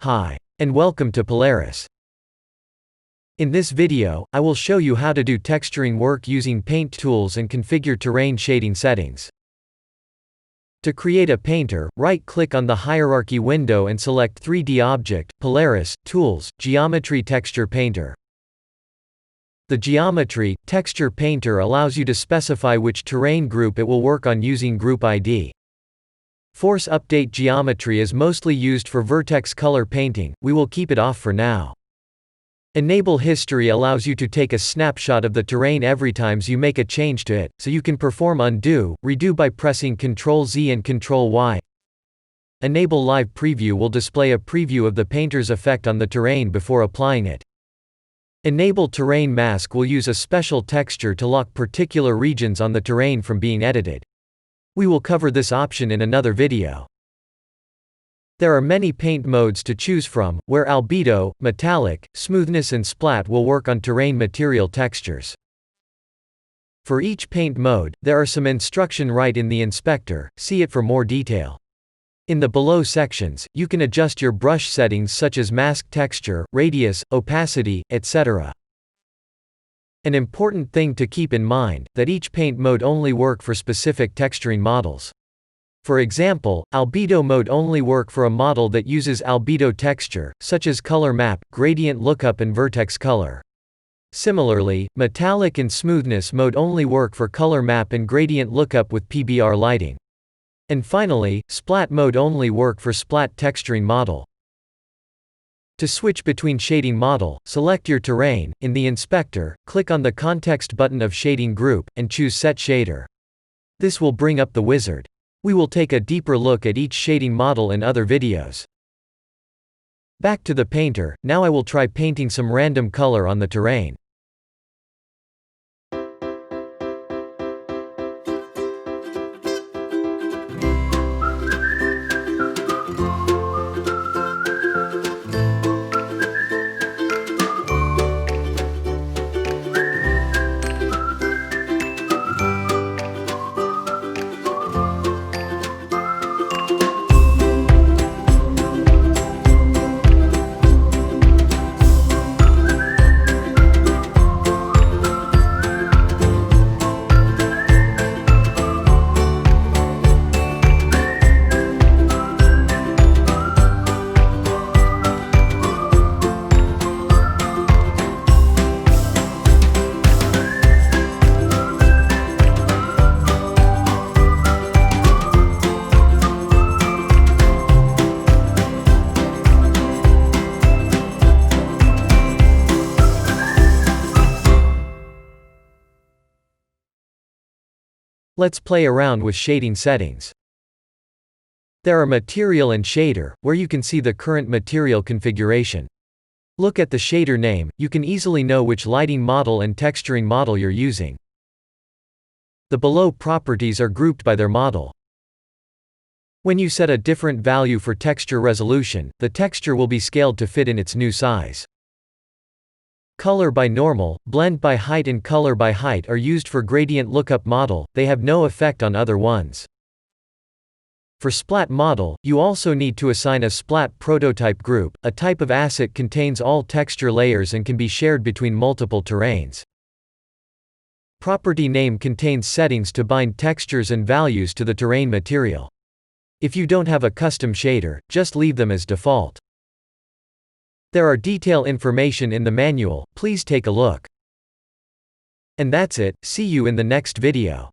Hi, and welcome to Polaris. In this video, I will show you how to do texturing work using paint tools and configure terrain shading settings. To create a painter, right-click on the hierarchy window and select 3D Object, Polaris, Tools, Geometry Texture Painter. The Geometry Texture Painter allows you to specify which terrain group it will work on using Group ID. Force Update Geometry is mostly used for vertex color painting, we will keep it off for now. Enable History allows you to take a snapshot of the terrain every time you make a change to it, so you can perform undo, redo by pressing Ctrl-Z and Ctrl-Y. Enable Live Preview will display a preview of the painter's effect on the terrain before applying it. Enable Terrain Mask will use a special texture to lock particular regions on the terrain from being edited. We will cover this option in another video. There are many paint modes to choose from, where albedo, metallic, smoothness and splat will work on terrain material textures. For each paint mode, there are some instruction right in the inspector, see it for more detail. In the below sections, you can adjust your brush settings such as mask texture, radius, opacity, etc. An important thing to keep in mind, that each paint mode only work for specific texturing models. For example, albedo mode only work for a model that uses albedo texture, such as color map, gradient lookup and vertex color. Similarly, metallic and smoothness mode only work for color map and gradient lookup with PBR lighting. And finally, splat mode only work for splat texturing model. To switch between shading model, select your terrain. In the inspector, click on the context button of shading group, and choose Set Shader. This will bring up the wizard. We will take a deeper look at each shading model in other videos. Back to the painter, now I will try painting some random color on the terrain. Let's play around with shading settings. There are Material and Shader, where you can see the current material configuration. Look at the shader name, you can easily know which lighting model and texturing model you're using. The below properties are grouped by their model. When you set a different value for texture resolution, the texture will be scaled to fit in its new size. Color by normal, blend by height and color by height are used for gradient lookup model, they have no effect on other ones. For splat model, you also need to assign a splat prototype group, a type of asset contains all texture layers and can be shared between multiple terrains. Property name contains settings to bind textures and values to the terrain material. If you don't have a custom shader, just leave them as default. There are detail information in the manual, please take a look. And that's it, see you in the next video.